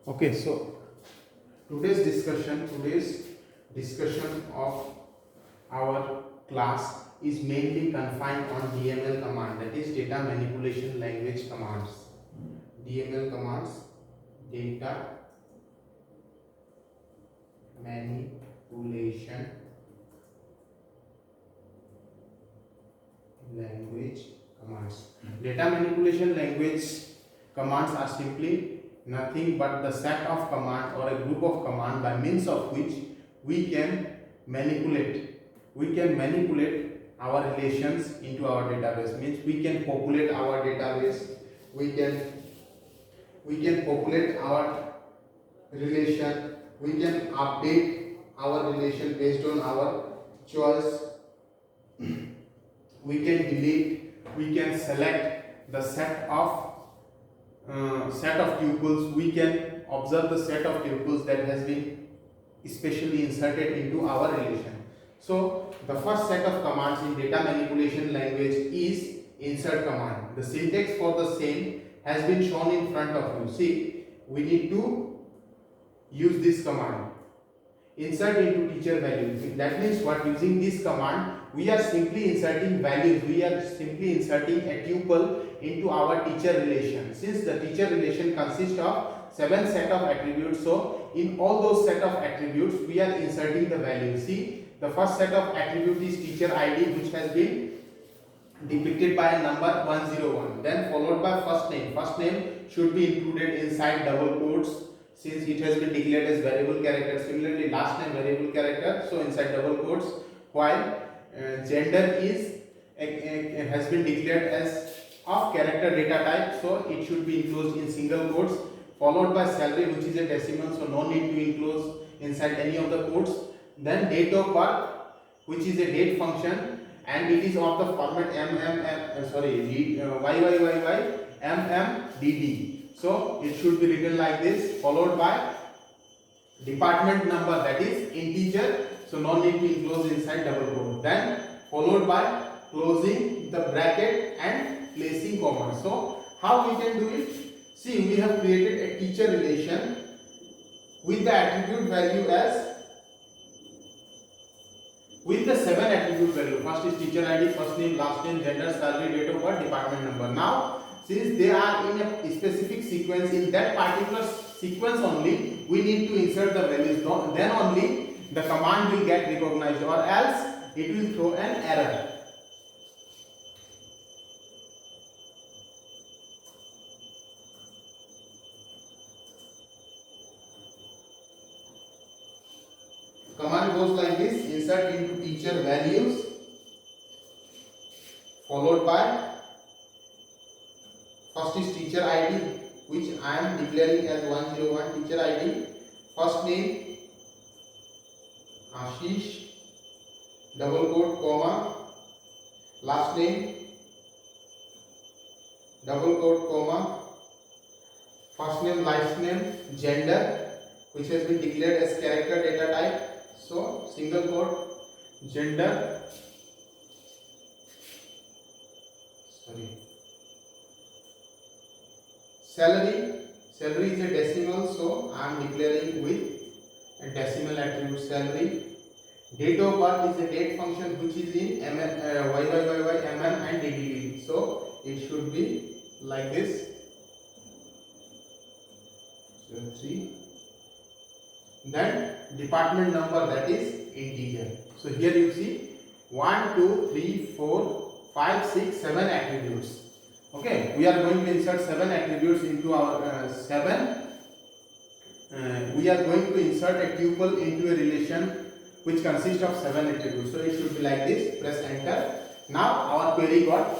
Okay, so today's discussion of our class is mainly confined on DML command, that is data manipulation language commands. DML commands, data manipulation language commands. Data manipulation language commands are simply nothing but the set of command or a group of command by means of which we can manipulate our relations into our database. Means we can populate our database, we can populate our relation, we can update our relation based on our choice, we can delete, we can select the set of tuples, we can observe the set of tuples that has been specially inserted into our relation. So the first set of commands in data manipulation language is insert command. The syntax for the same has been shown in front of you. See, we need to use this command, insert into teacher value. That means what? Using this command we are simply inserting values, we are simply inserting a tuple into our teacher relation. Since the teacher relation consists of 7 set of attributes, so in all those set of attributes we are inserting the value. See, the first set of attribute is teacher ID, which has been depicted by a number 101, then followed by first name. First name should be included inside double quotes since it has been declared as variable character. Similarly, last name variable character, so inside double quotes. While gender is has been declared as of character data type, so it should be enclosed in single quotes, followed by salary, which is a decimal, so no need to enclose inside any of the quotes. Then date of birth, which is a date function, and it is of the format MMDD. So it should be written like this, followed by department number, that is integer, so no need to enclose inside double quote. Then followed by closing the bracket and placing comma. So how we can do it? See, we have created a teacher relation with the attribute value as with the 7 attribute value. First is teacher ID, first name, last name, gender, salary, date of birth, department number. Now since they are in a specific sequence, in that particular sequence only we need to insert the values, then only the command will get recognized, or else it will throw an error. Command goes like this: insert into teacher values, followed by first is teacher ID, which I am declaring as 101 teacher ID, first name Ashish, double quote comma, last name double quote comma, first name, last name, gender, which has been declared as character data type, so single quote, gender, salary is a decimal, so I am declaring with a decimal attribute salary. Date of birth is a date function which is in and DDD, so it should be like this. So 3. Then department number, that is integer. So here you see 1, 2, 3, 4, 5, 6, 7 attributes. Okay, we are going to insert 7 attributes into our we are going to insert a tuple into a relation which consists of 7 attributes. So it should be like this. Press enter. Now our query got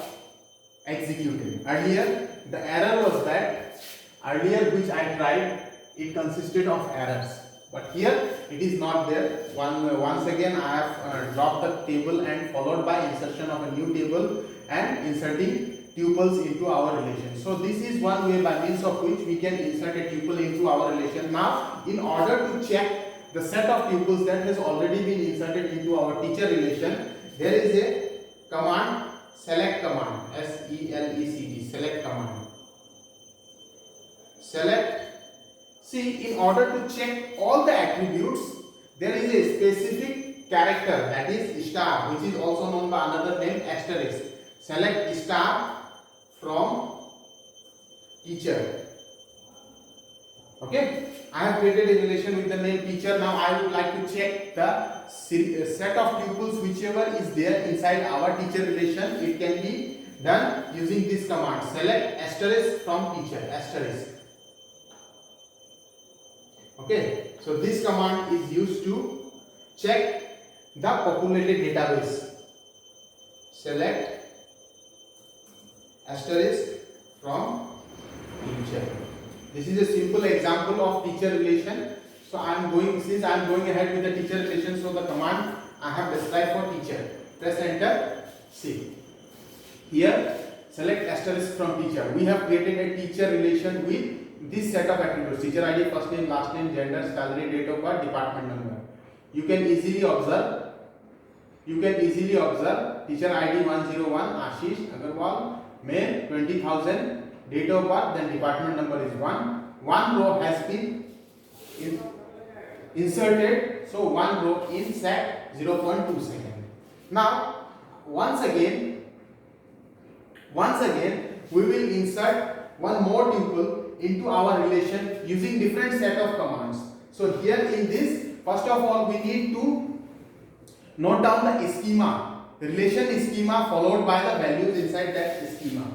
executed. Earlier the error was that earlier which I tried, it consisted of errors, but here it is not there. Once again I have dropped the table and followed by insertion of a new table and inserting tuples into our relation. So this is one way by means of which we can insert a tuple into our relation. Now in order to check the set of tuples that has already been inserted into our teacher relation, there is a command, select command, SELECT, select command. See, in order to check all the attributes, there is a specific character, that is star, which is also known by another name asterisk. Select star from teacher. Okay, I have created a relation with the name teacher. Now I would like to check the set of tuples whichever is there inside our teacher relation. It can be done using this command. Select asterisk from teacher, asterisk. Okay, so this command is used to check the populated database. Select asterisk from teacher. This is a simple example of teacher relation. So since I am going ahead with the teacher relation, so the command I have described for teacher. Press enter. See here, select asterisk from teacher. We have created a teacher relation with this set of attributes: teacher ID, first name, last name, gender, salary, date of birth, department number. You can easily observe. Teacher ID 101 Ashish Agarwal, male, 20,000, date of birth, then department number is 1. One row has been inserted, so one row in set 0.2 second. Now once again we will insert one more tuple into our relation using different set of commands. So here in this, first of all we need to note down the schema, relation schema followed by the values inside that schema.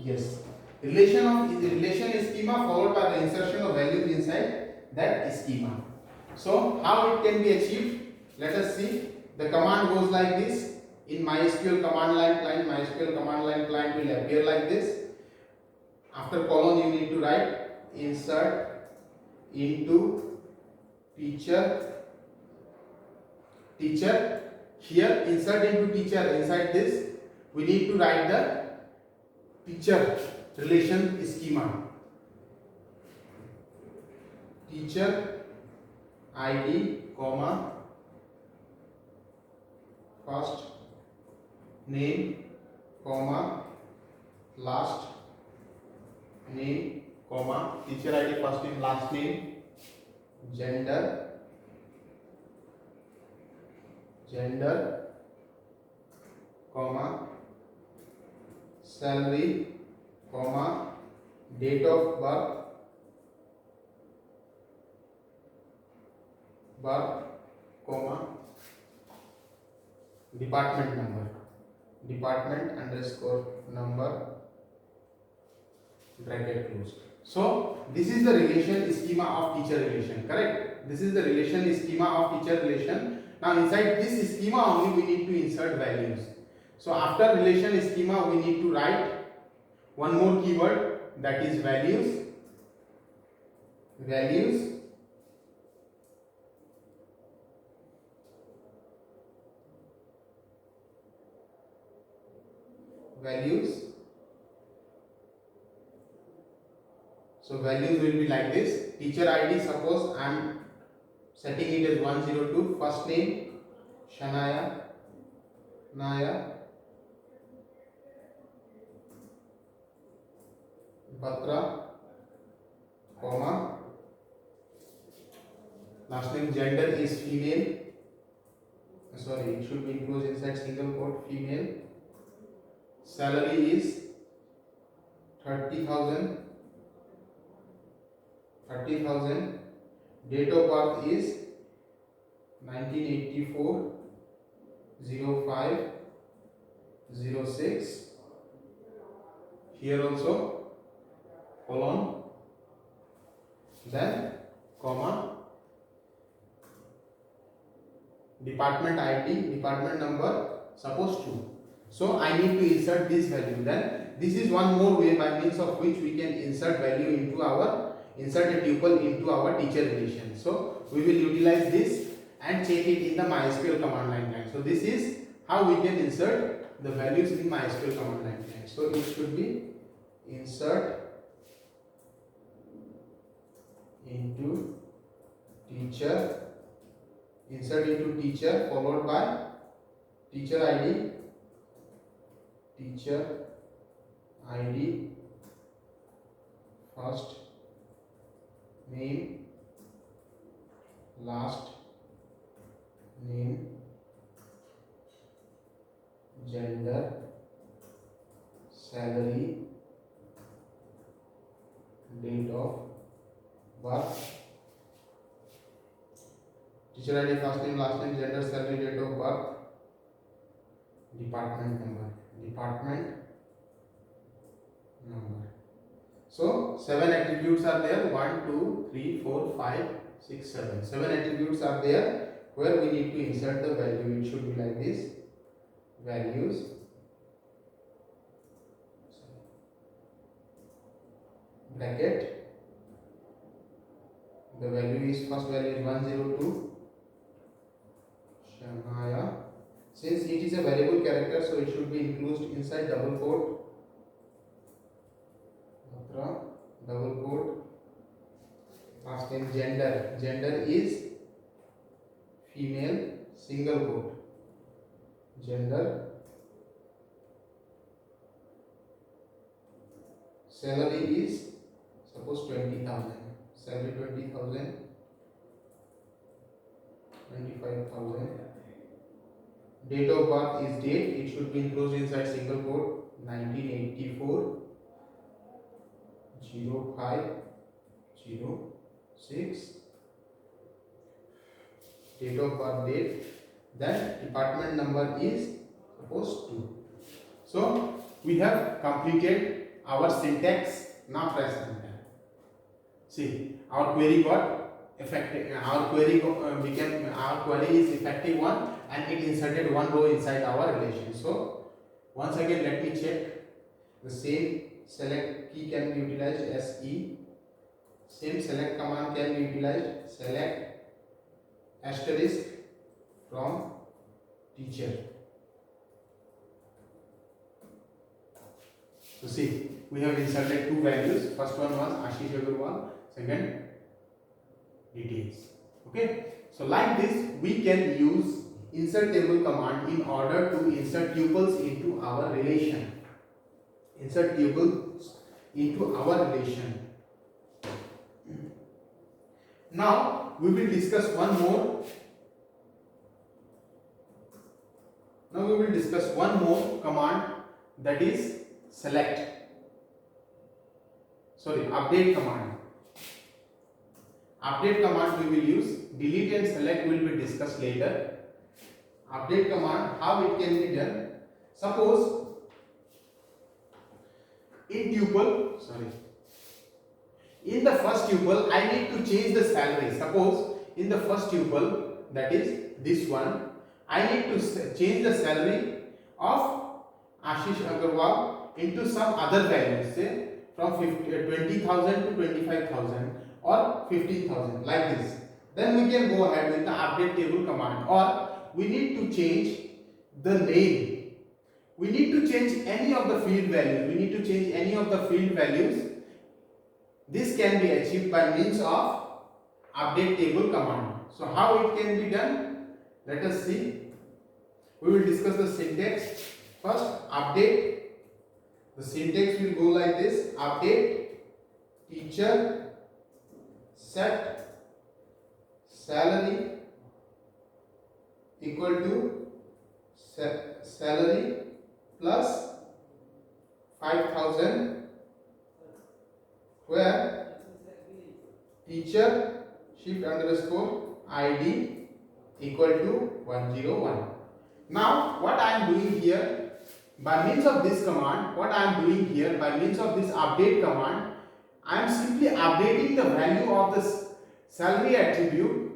Yes, relation schema followed by the insertion of values inside that schema. So how it can be achieved? Let us see. The command goes like this. In MySQL command line client, MySQL command line client will appear like this. After colon you need to write insert into teacher. Here insert into teacher, inside this we need to write the teacher relation schema. Teacher ID, comma, first name, comma, last name, comma, teacher ID, first name, last name, gender, comma, salary, comma, date of birth, comma, department underscore number, bracket closed. So this is the relation schema of teacher relation, correct? This is the relation schema of teacher relation. Now inside this schema only we need to insert values. So after relation schema we need to write one more keyword, that is values. So values will be like this. Teacher ID, suppose I am setting it as 102. First name Shanaya, Naya, Batra, comma, last name, gender is female. Sorry, it should be enclosed inside single quote, female. Salary is 30,000. Date of birth is 1984 05 06. Here also colon, then comma, department ID, department number, suppose 2. So I need to insert this value. Then this is one more way by means of which we can insert value into insert a tuple into our teacher relation. So we will utilize this and check it in the MySQL command line client. So this is how we can insert the values in MySQL command line client. So it should be insert into teacher, followed by teacher ID, first name, last name, gender, salary, date of birth. Teacher ID, first name, last name, gender, salary, date of birth, department number. So 7 attributes are there. 1, 2, 3, 4, 5, 6, 7. 7 attributes are there where we need to insert the value. It should be like this. Values. Bracket. The value is, first value is 102. Shamaya. Since it is a variable character, so it should be enclosed inside double quote. Double quote. Last name, gender. Gender is female, single quote. Gender. Salary is suppose 20,000. Salary 20,000. 25,000. Date of birth is date. It should be enclosed inside single quote. 1984. 0506. Date of birth date. Then department number is suppose 2. So we have completed our syntax. Now press enter. See, our query got effective. Our query is effective one, and it inserted one row inside our relation. So once again, let me check. The same select key can be utilized, SE. Same select command can be utilized, select asterisk from teacher. So see, we have inserted two values. First one was Ashish Agarwal, second details. Okay, so like this we can use insert table command in order to insert tuples into our relation. Insert tuples into our relation. Now we will discuss one more. Command, that is update command. Update command we will use. Delete and select will be discussed later. Update command, how it can be done. Suppose in the first tuple I need to change the salary. Suppose in the first tuple, that is this one, I need to change the salary of Ashish Agarwal into some other value, say from 20,000 to 25,000 or 15,000, like this. Then we can go ahead with the update table command. Or we need to change the name. We need to change any of the field values. This can be achieved by means of update table command. So how it can be done? Let us see. We will discuss the syntax. First, update. The syntax will go like this. Update teacher set salary equal to salary plus 5,000, where teacher shift underscore ID equal to 101. Now what I am doing here, by means of this command, by means of this update command, I am simply updating the value of this salary attribute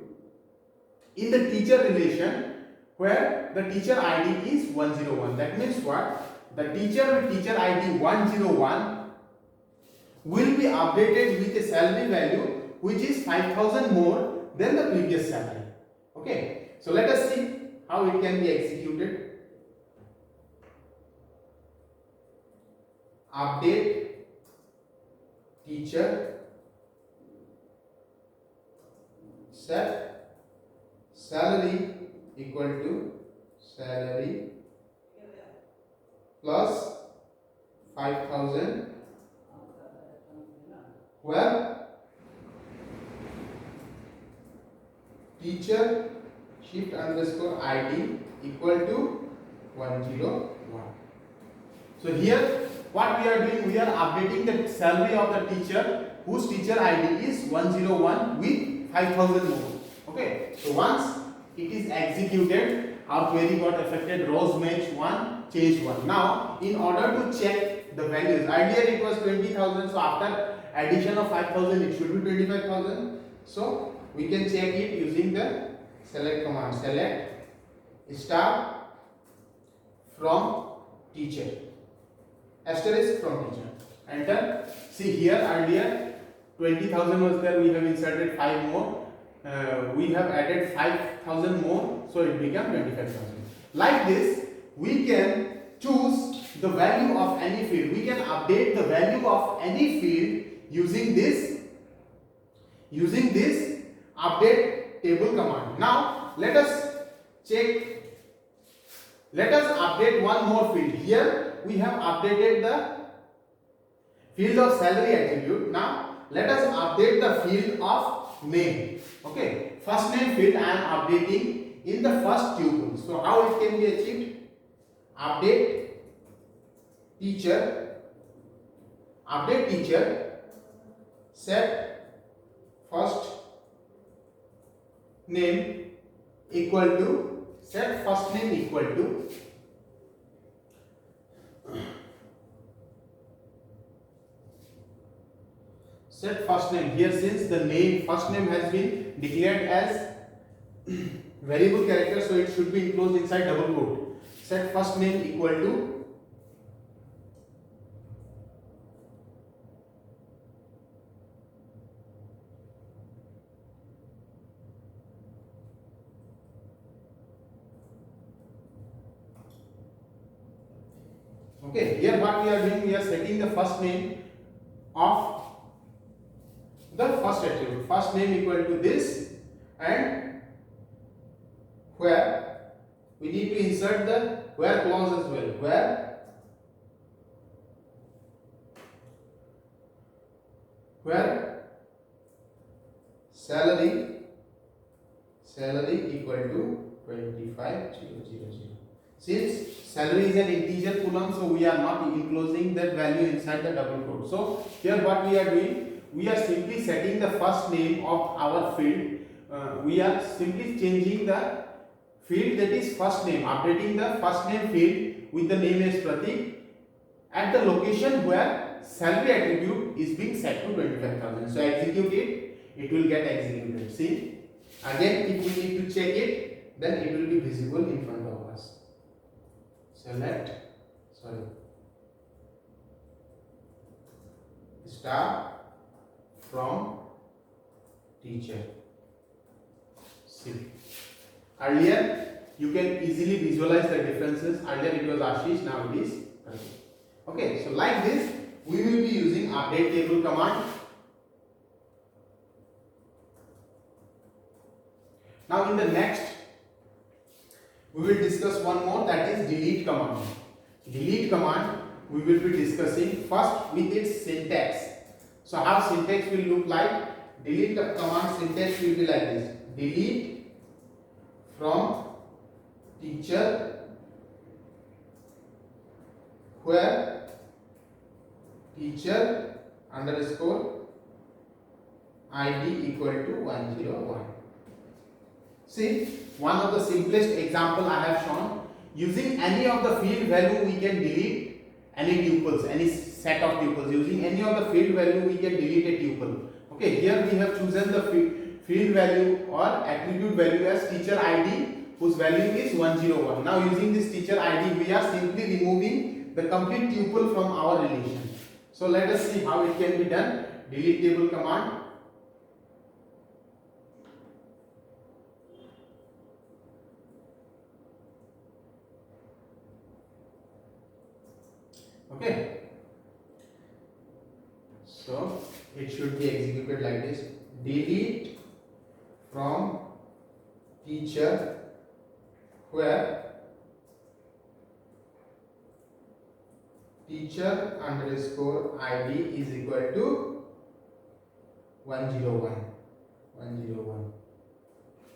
in the teacher relation, where the teacher ID is 101. That means what? The teacher with teacher ID 101 will be updated with a salary value which is 5,000 more than the previous salary. Okay, so let us see how it can be executed. Update teacher set salary equal to salary plus 5,000, where teacher shift underscore ID equal to 101. So here what we are doing, we are updating the salary of the teacher whose teacher ID is 101 with 5,000 more. Okay, so once it is executed, our query got affected, rows match 1, change 1. Now in order to check the values, earlier it was 20,000, so after addition of 5,000 it should be 25,000. So we can check it using the select command, select star from teacher, asterisk from teacher, enter. See here earlier 20,000 was there, we have inserted 5 more, we have added 5,000 more, so it became 25,000. Like this we can choose the value of any field, we can update the value of any field using this update table command. Now let us check, let us update one more field. Here we have updated the field of salary attribute. Now let us update the field of name. Okay, first name field I am updating in the first tuple. So how it can be achieved? Update teacher set first name equal to, set first name equal to set first name. Here since the name first name has been declared as variable character, so it should be enclosed inside double quote. Set first name equal to okay, here what we are doing, we are setting the first name of the first attribute, first name equal to this, and where we need to insert the where clause as well, where salary equal to 25,000. Since salary is an integer column, so we are not enclosing that value inside the double quote. So here what we are doing, we are simply setting the first name of our field. We are simply changing the field, that is first name, updating the first name field with the name as Pratik at the location where salary attribute is being set to 25,000. So execute it, it will get executed. See, again if we need to check it, then it will be visible in front of us. Select star from teacher. See, earlier you can easily visualize the differences. Earlier it was Ashish, now it is Pratik. Okay, so like this we will be using update table command. Now in the next we will discuss one more, that is delete command. Delete command we will be discussing first with its syntax. So how syntax will look like? Delete command syntax will be like this: delete from teacher where teacher underscore ID equal to 101. See, one of the simplest example I have shown. Using any of the field value we can delete any tuples, any set of tuples. Using any of the field value we can delete a tuple. Okay, here we have chosen the field value or attribute value as teacher ID, whose value is 101. Now using this teacher ID we are simply removing the complete tuple from our relation. So let us see how it can be done. Delete table command. Okay, So it should be executed like this: delete from teacher where teacher underscore id is equal to 101.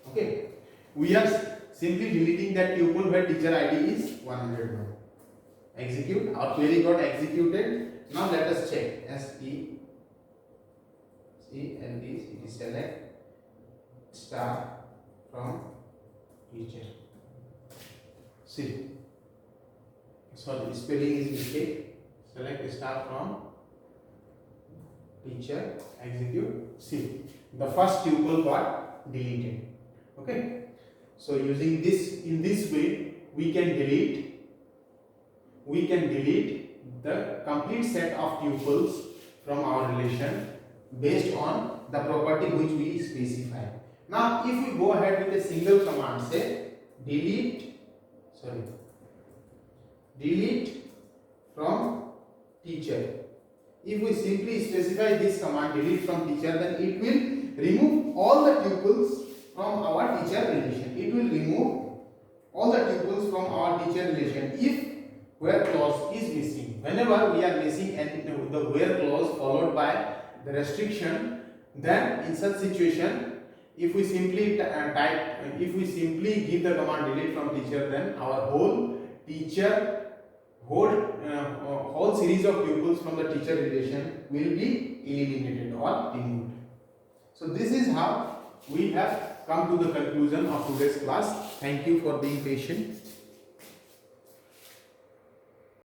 Okay, we are simply deleting that tuple where teacher id is 101. Execute. Our query got executed. Now let us check. It is select star from teacher. See, sorry, spelling is mistake. Select star from teacher. Execute. See, the first tuple got deleted. Okay. So using this, in this way, we can delete the complete set of tuples from our relation based on the property which we specify. Now if we go ahead with a single command, say delete from teacher. If we simply specify this command delete from teacher, then it will remove all the tuples from our teacher relation. It will remove all the tuples from our teacher relation if where clause is missing. Whenever we are missing the where clause followed by the restriction, then in such situation, if we simply give the command delete from teacher, then our whole series of tuples from the teacher relation will be eliminated or removed. So this is how we have come to the conclusion of today's class. Thank you for being patient.